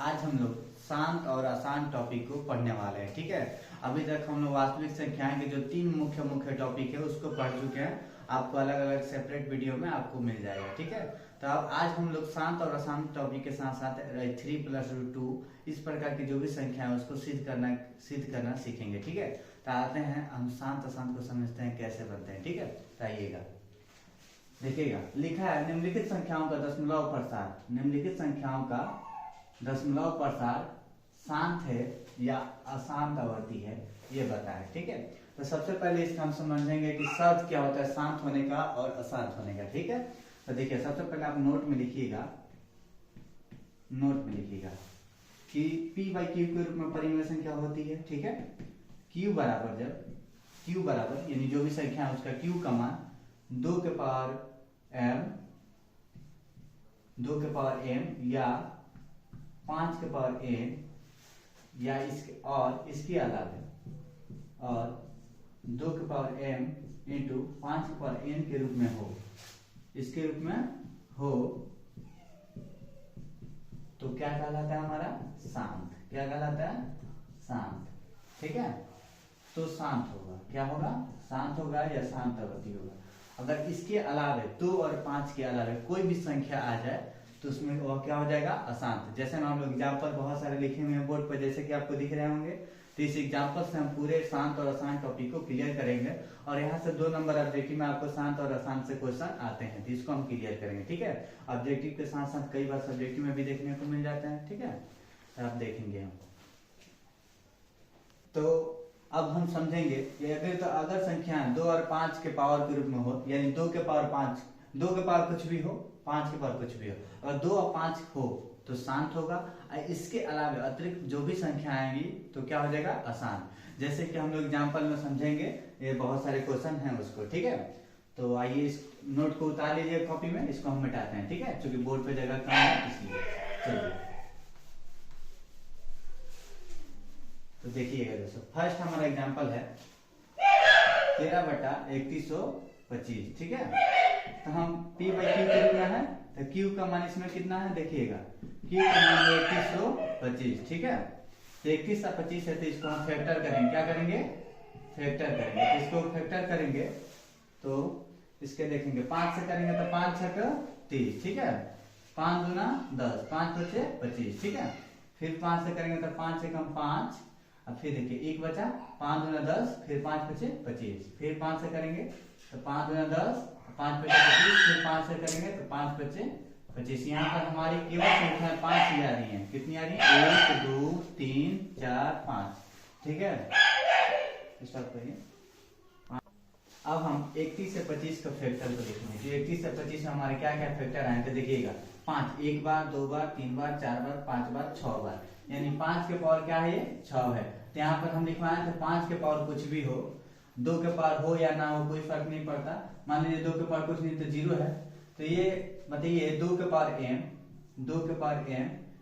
आज हम लोग शांत और आसान टॉपिक को पढ़ने वाले हैं। ठीक है, अभी तक हम लोग वास्तविक संख्याएं के जो तीन मुख्य मुख्य टॉपिक है उसको पढ़ चुके हैं। आपको अलग अलग सेपरेट वीडियो में आपको मिल जाएगा। ठीक है, तो अब आज हम लोग शांत और आसान टॉपिक के साथ साथ 3+2 इस प्रकार की जो भी संख्या है उसको सिद्ध करना सीखेंगे। ठीक है, तो आते हैं हम शांत आसान को समझते हैं कैसे बनते हैं। ठीक है, तो आइएगा, देखिएगा लिखा है निम्नलिखित संख्याओं का दशमलव प्रसार। निम्नलिखित संख्याओं का दशमलव प्रसार शांत है या अशांत आवर्ती है, ये बताए। ठीक है, तो सबसे पहले इसका हम समझेंगे कि शब्द क्या होता है शांत होने का और अशांत होने का। ठीक है, तो देखिए सबसे पहले आप नोट में लिखिएगा कि P/Q के रूप में परिमेय संख्या होती है। ठीक है, Q बराबर यानी जो भी संख्या है उसका Q का मान 2 के पावर m या 5 के पावर n या इसके अलावा और 2 के पावर m इंटू 5 के पावर n के रूप में हो, इसके रूप में हो तो क्या कहलाता है हमारा शांत। क्या कहलाता है शांत। ठीक है, तो शांत होगा, क्या होगा शांत होगा या शांत आवर्ती होगा। अगर इसके अलावे 2 और 5 के अलावे कोई भी संख्या आ जाए तो उसमें वो क्या हो जाएगा अशांत। जैसे हम लोग एग्जाम्पल बहुत सारे लिखे हुए हैं बोर्ड पर, जैसे कि आपको दिख रहे होंगे। तो इस एग्जाम्पल से हम पूरे शांत और अशांत टॉपिक को क्लियर करेंगे और यहाँ से 2 नंबर ऑब्जेक्टिव में आपको शांत और अशांत से क्वेश्चन आते हैं, तो इसको हम क्लियर करेंगे। ठीक है, ऑब्जेक्टिव के साथ साथ कई बार सब्जेक्टिव में भी देखने को मिल जाता है। ठीक है, तो आप देखेंगे हम। तो अब हम समझेंगे कि अगर संख्या 2 और 5 के पावर के रूप में हो, यानी 2 के पावर 5, 2 के पावर कुछ भी हो, 5 के पावर कुछ भी हो, अगर 2 और 5 हो तो शांत होगा। इसके अलावा अतिरिक्त जो भी संख्या आएंगी तो क्या हो जाएगा अशांत। जैसे कि हम लोग एग्जाम्पल में समझेंगे, ये बहुत सारे क्वेश्चन हैं उसको। ठीक है, तो आइए इस नोट को उतार लीजिए कॉपी में, इसको हम मिटाते हैं। ठीक है, क्योंकि बोर्ड पे जगह कम है इसलिए। चलिए तो देखिएगा दोस्तों, फर्स्ट हमारा एग्जाम्पल है 13/3125। ठीक है, तो हम P/Q के रूप में है तो Q का मान इसमें कितना है देखिएगा, Q का मान 3125। ठीक है, तो 31 और 25 है तो इसको हम फैक्टर करेंगे। क्या करेंगे फैक्टर करेंगे। तो इसको फैक्टर करेंगे तो इसके देखेंगे 5 से करेंगे तो 5 6 30। ठीक है, 5 दूना 10, 5 बचे 25। ठीक है, फिर 5 से करेंगे तो 5 से कम 5, अब फिर देखिए 1 बचा, 5 दूना 10, फिर 5 बचे 25, फिर 5 से करेंगे तो 5 दूना 10, 5 बचे 25, फिर 5 से करेंगे तो 5 बचे 25। यहाँ पर हमारी केवल संख्या 5 ही आ रही है। कितनी आ रही है 1 2 3 4 5। ठीक है, स्टार्ट करिए। अब हम 31 से 25 का फैक्टर को देखेंगे। तो 31 से 25 में हमारे क्या क्या फैक्टर आए तो देखिएगा 5 1 बार 2 बार 3 बार 4 बार 5 बार 6 बार, यानी 5 के पावर क्या है ये 6 है। तो यहाँ पर हम लिखवाए थे 5 के पावर कुछ भी हो, 2 के पावर हो या ना हो कोई फर्क नहीं पड़ता। मान लीजिए 2 के पावर कुछ नहीं तो 0 है, तो ये बताइए 2 के पावर m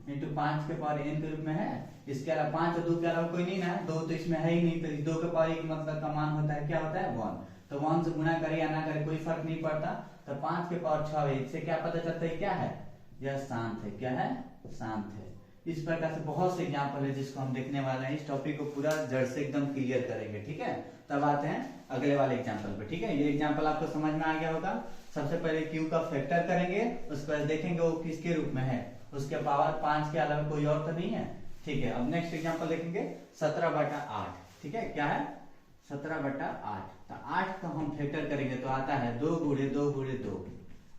इंटू 5 के पावर n के रूप में है। इसके अलावा 5 और 2 के अलावा कोई नहीं ना है, 2 तो इसमें है ही नहीं। तो 2 के पावर 1 मतलब का मान होता है क्या होता है 1, तो 1 से गुणा करे या ना करे कोई फर्क नहीं पड़ता। तो 5 के पावर 6 है, इससे क्या पता चलता है क्या है यह शांत है। क्या है शांत है। इस प्रकार से बहुत से एग्जाम्पल है जिसको हम देखने वाले हैं। इस टॉपिक को पूरा जड़ से एकदम क्लियर करेंगे। ठीक है, तब आते हैं अगले वाले एग्जाम्पल पे। ठीक है, ये एग्जाम्पल आपको समझ में आ गया होगा। सबसे पहले Q का फैक्टर करेंगे, उसके बाद देखेंगे वो किसके रूप में है, उसके पावर 5 के अलावा कोई और तो नहीं है। ठीक है, अब नेक्स्ट एग्जाम्पल देखेंगे 17/8। ठीक है, क्या है 17/8। तो 8 का हम फैक्टर करेंगे तो आता है 2 गुणे 2 गुणे 2,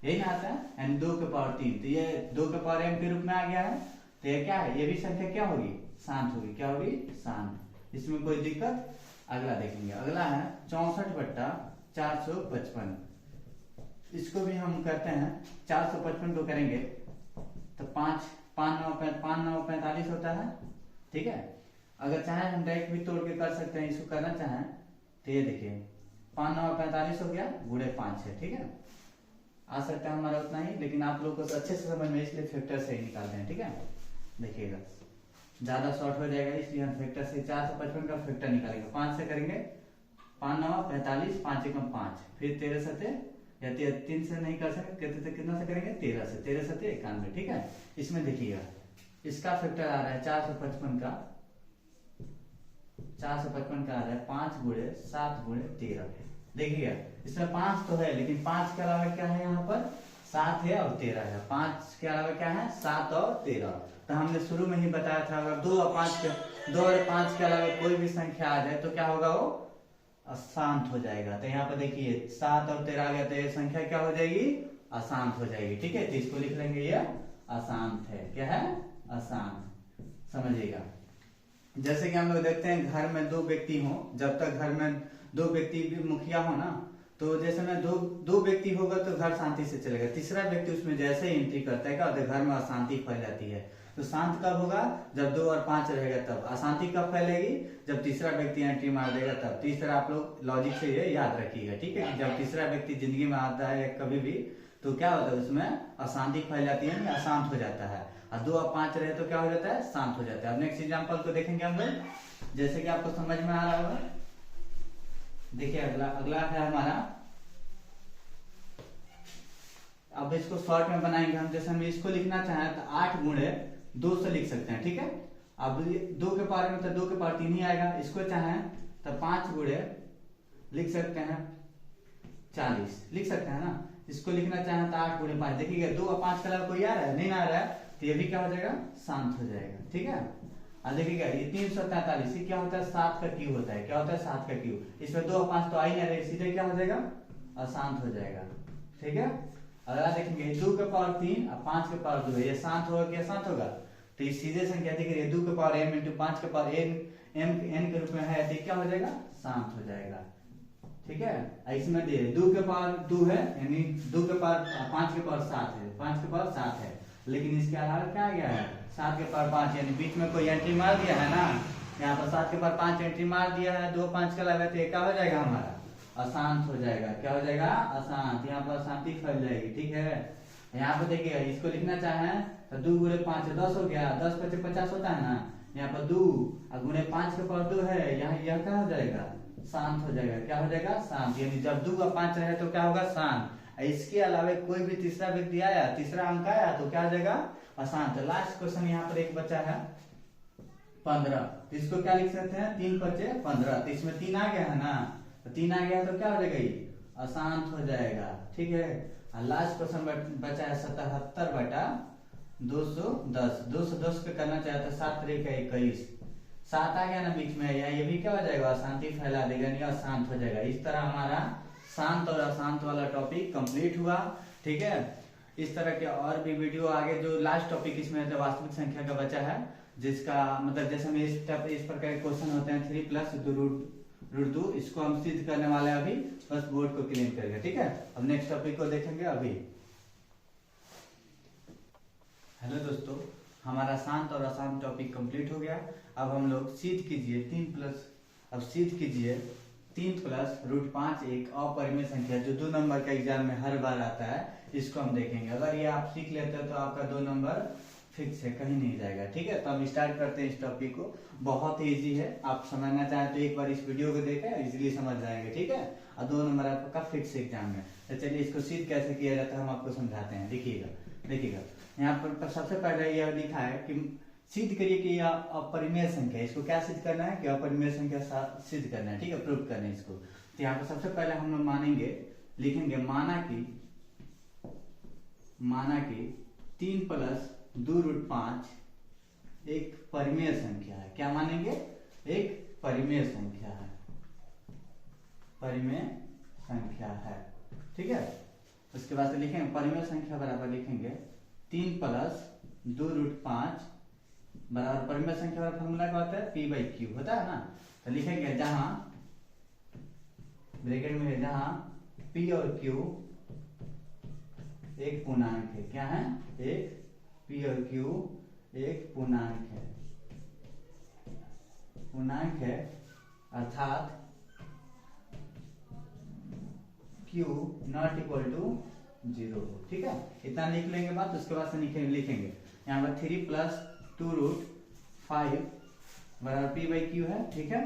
यही ना आता है, एंड 2 के पावर 3। तो ये 2 के पावर m के रूप में आ गया है। तो ये क्या है, ये भी संख्या क्या होगी शांत होगी। क्या होगी शांत, इसमें कोई दिक्कत। अगला देखेंगे, अगला है 64/455। इसको भी हम करते हैं 455 को करेंगे तो 5 9 45 होता है। ठीक है, अगर चाहे हम डायरेक्ट भी तोड़ के कर सकते हैं, इसको करना चाहें तो ये देखिए 5 9 45 हो गया, गुणे 5 है। ठीक है, आ सकता है हमारा उतना ही, लेकिन आप लोगों को तो अच्छे से समझ में इसलिए फैक्टर से ही निकालते हैं। ठीक है, देखिएगा ज्यादा शॉर्ट हो जाएगा इसलिए हम फैक्टर से 455 का फैक्टर निकालेंगे। 5 से करेंगे 5 9 45, 5 एकम 5, फिर 13 7 या 3 से नहीं कर सकते, कितना से करेंगे 13 से 91। ठीक है, इसमें देखिएगा इसका फैक्टर आ रहा है 455 का, 455 का आ रहा है 5 गुणे 7 गुणे 13। देखिएगा इसमें 5 तो है, लेकिन 5 के अलावा क्या है यहाँ पर 7 है और 13 है। 5 के अलावा क्या है 7 और 13। तो हमने शुरू में ही बताया था अगर 2 और 5 के अलावा कोई भी संख्या आ जाए तो क्या होगा, वो अशांत हो जाएगा। तो यहाँ पर देखिए 7 और 13 आ गया तो ये संख्या क्या हो जाएगी, अशांत हो जाएगी। ठीक है, तो इसको लिख लेंगे ये अशांत है। क्या है, अशांत। समझिएगा जैसे कि हम लोग देखते हैं घर में 2 व्यक्ति हो, जब तक घर में 2 व्यक्ति भी मुखिया हो ना, तो जैसे में दो व्यक्ति होगा तो घर शांति से चलेगा। तीसरा व्यक्ति उसमें जैसे ही एंट्री करता है क्या होता है, घर में अशांति फैल जाती है। तो शांत कब होगा, जब 2 और 5 रहेगा तब। अशांति कब फैलेगी, जब तीसरा व्यक्ति एंट्री मार देगा तब। तीसरा आप लोग लॉजिक से ये याद रखिएगा। ठीक है, जब तीसरा व्यक्ति जिंदगी में आता है कभी भी तो क्या होता है, उसमें अशांति फैल जाती है, अशांत हो जाता है। और 2 और 5 रहे तो क्या हो जाता है, शांत हो जाता है। अब नेक्स्ट एग्जाम्पल को देखेंगे हम लोग, जैसे कि आपको समझ में आ रहा होगा। देखिए अगला है हमारा, अब इसको शॉर्ट में बनाएंगे हम। जैसे हम इसको लिखना चाहें तो 8 गुणे 2 से लिख सकते हैं। ठीक है, अब 2 के पावर में तो 2 के पावर 3 ही आएगा। इसको चाहें तो 5 गुणे लिख सकते हैं 40 लिख सकते हैं ना। इसको लिखना चाहें तो 8 गुणे 5। देखिएगा 2 और 5 के अलावा कोई आ रहा है, नहीं आ रहा है, तो ये भी क्या हो जाएगा, शांत हो जाएगा। ठीक है, और देखिएगा ये 343 क्या होता है, 7 का क्यूब होता है। क्या होता है, 7 का क्यूब। इसमें 2 और 5 तो आ ही नहीं रहे, सीधे क्या हो जाएगा, अशांत हो जाएगा। ठीक है, अगर देखेंगे 2 के पावर 3 और 5 के पावर 2 है, ये शांत होगा क्या, शांत होगा। तो ये सीधे संख्या देखिए 2 के पावर m इंटू 5 के पावर n के रूप में है, तो क्या हो जाएगा, शांत हो जाएगा। ठीक है, इसमें 2 के पावर 2 है, यानी 2 के पावर 5 के पावर 7 है, 5 के पावर 7 है, लेकिन इसके अलावा क्या आ गया है 7 के पावर 5, यानी बीच में कोई एंट्री मार दिया है ना। यहाँ पर 7 के पावर 5 एंट्री मार दिया है, 2 5 के अलावा, तो क्या हो जाएगा, हमारा अशांत हो जाएगा। क्या हो जाएगा, अशांत। यहाँ पर अशांति फैल जाएगी। ठीक है, यहाँ पर देखिएगा इसको लिखना चाहें तो 2 गुणे 5 10 हो गया, 10 × 50 होता है ना। यहाँ पर 2 और गुणे 5 के पावर 2 है, यहाँ यह क्या हो जाएगा, शांत हो जाएगा। क्या हो जाएगा, शांत। यानी जब 2 और 5 रहे तो क्या होगा, शांत। इसके अलावा कोई भी तीसरा व्यक्ति आया, तीसरा अंक आया तो क्या हो जाएगा, अशांत। लास्ट क्वेश्चन यहाँ पर एक बचा है 15, इसको क्या लिख सकते हैं, 3 × 5 15। तो इसमें 3 आ गया है ना, तो 3 आ गया तो क्या हो जाएगा, ये अशांत हो जाएगा। ठीक है, और लास्ट क्वेश्चन बचा है 77/210। 210 पे करना चाहे तो 7 × 21, 7 आ गया ना बीच में, या ये भी क्या हो जाएगा, अशांति फैला देगा, नहीं अशांत हो जाएगा। इस तरह हमारा शांत और अशांत वाला टॉपिक कंप्लीट हुआ। ठीक है, इस तरह के और भी वीडियो आगे, जो लास्ट टॉपिक इसमें वास्तविक संख्या का बचा है, जिसका मतलब जैसे में इस प्रकार के क्वेश्चन होते हैं 3 + √2, इसको हम सिद्ध करने वाले हैं अभी, बस बोर्ड को क्लीन करेंगे। ठीक है, अब नेक्स्ट टॉपिक को देखेंगे अभी। हेलो दोस्तों, हमारा शांत और अशांत टॉपिक कंप्लीट हो गया। अब हम लोग सिद्ध कीजिए 3 + √5 एक अपरिमेय संख्या, जो 2 नंबर का एग्जाम में हर बार आता है, इसको हम देखेंगे। अगर ये आप सीख लेते हो तो आपका 2 नंबर फिक्स है, कहीं नहीं जाएगा। ठीक है, तो हम स्टार्ट करते हैं इस टॉपिक को। बहुत ही इजी है, आप समझना चाहें तो एक बार इस वीडियो को देखें, इजीली समझ जाएंगे। ठीक है, और 2 नंबर आपका फिक्स एग्जाम में। तो चलिए इसको सिद्ध कैसे किया जाता है हम आपको समझाते हैं। देखिएगा यहाँ पर सबसे पहले यह लिखा है कि सिद्ध करिए कि यह अपरिमेय संख्या है। इसको क्या सिद्ध करना है, कि अपरिमेय संख्या सिद्ध करना है। ठीक है, प्रूव करना है इसको। तो यहाँ पर सबसे पहले हम लोग लिखेंगे माना कि 3 + 2√5 एक परिमेय संख्या है। क्या मानेंगे, एक परिमेय संख्या है, परिमेय संख्या है। ठीक है, उसके बाद लिखेंगे परिमेय संख्या बराबर लिखेंगे 3 + 2√5 बराबर परिमेय संख्या का फॉर्मूला क्या होता है, p/q होता है ना। तो लिखेंगे जहां ब्रैकेट में है, जहां p और q एक पूर्णांक है। क्या है, एक p और q एक पूर्णांक है, अर्थात q ≠ 0। ठीक है, इतना लिख लेंगे बात। उसके बाद से लिखेंगे यहाँ पर 3 + 2√5 बराबर p/q है। ठीक है,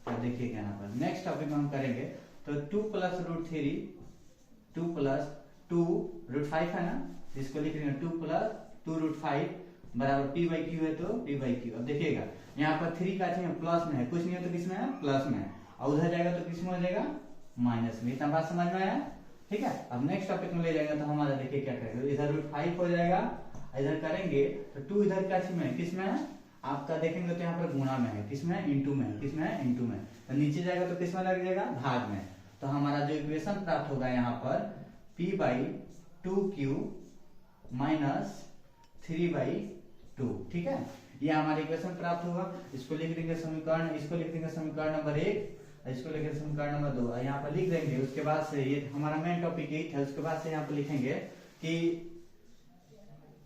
तो देखिए यहाँ पर नेक्स्ट टॉपिक में हम करेंगे तो 2 + √3 2 + 2√5 है ना, इसको लिख लेंगे 2 + 2√5 बराबर पी बाई क्यू है तो पी बाई क्यू। अब देखिएगा यहाँ पर 3 का चिन्ह प्लस में है, कुछ नहीं है तो किस में है, प्लस में है, और उधर जाएगा तो किस में हो जाएगा, माइनस में। इतना बात समझ में आया, ठीक है। अब नेक्स्ट टॉपिक में ले जाएगा तो हमारा देखिए क्या करेंगे, इधर √5 हो जाएगा, इधर करेंगे तो 2 इधर का चिन्ह है, किस में है आपका, देखेंगे तो यहाँ पर गुणा में है, किस में, इंटू में, किस में, इंटू में, तो नीचे जाएगा तो किस में लग जाएगा, भाग में। तो हमारा जो इक्वेशन प्राप्त होगा यहाँ पर p/2q माइनस 3/2, ठीक है, ये हमारा इक्वेशन प्राप्त होगा। इसको लिख देंगे समीकरण, इसको लिख देंगे समीकरण नंबर 1, इसको लिखेंगे समीकरण नंबर 2, यहाँ पर लिख देंगे। उसके बाद से ये हमारा मेन टॉपिक यही था। उसके बाद से यहाँ पर लिखेंगे कि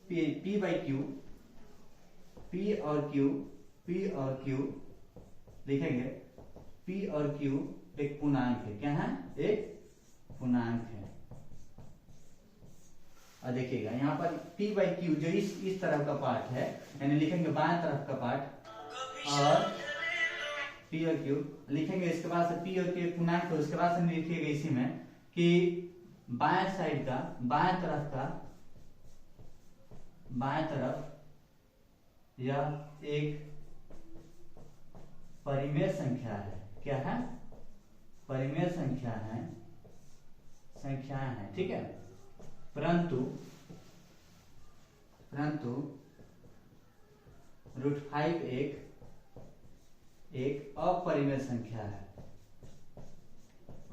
p/q, p और q लिखेंगे, p और q एक पूर्णांक है, क्या है, एक पूर्णांक है। और देखिएगा यहाँ पर p/q जो इस तरफ का पार्ट है, यानी लिखेंगे बाएं तरफ का पार्ट, और p और q लिखेंगे। इसके बाद से p और q पूर्णांक है, उसके बाद से लिखिएगा इसी में कि बाएं साइड का, बाएं तरफ यह एक परिमेय संख्या है, क्या है, परिमेय संख्याएं है, ठीक है। परंतु √5 एक अपरिमेय संख्या है,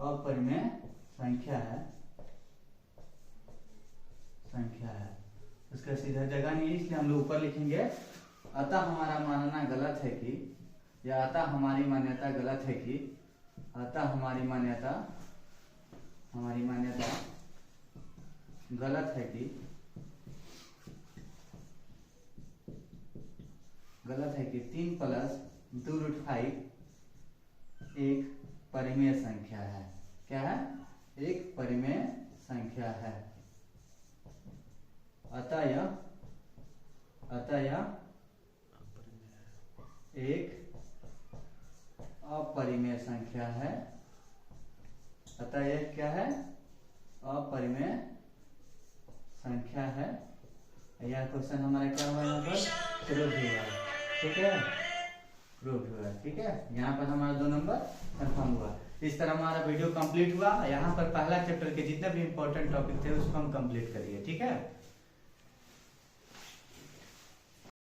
अपरिमेय संख्या है। उसका सीधा जगह नहीं है, इसलिए हम लोग ऊपर लिखेंगे। अतः हमारा मानना गलत है कि, या अतः हमारी मान्यता गलत है कि, अतः हमारी मान्यता गलत है कि 3 + 2√5 एक परिमेय संख्या है, क्या है, एक परिमेय संख्या है। अतः यह एक अपरिमेय संख्या है। अतः यह क्या है, अपरिमेय संख्या है। यह क्वेश्चन हमारा क्या हुआ, यहाँ पर प्रूव हुआ, ठीक है, प्रूव हुआ, ठीक है। यहाँ पर हमारा 2 नंबर कंफर्म हुआ। इस तरह हमारा वीडियो कंप्लीट हुआ। यहाँ पर पहला चैप्टर के जितने भी इंपॉर्टेंट टॉपिक थे उसको हम कंप्लीट करिए, ठीक है।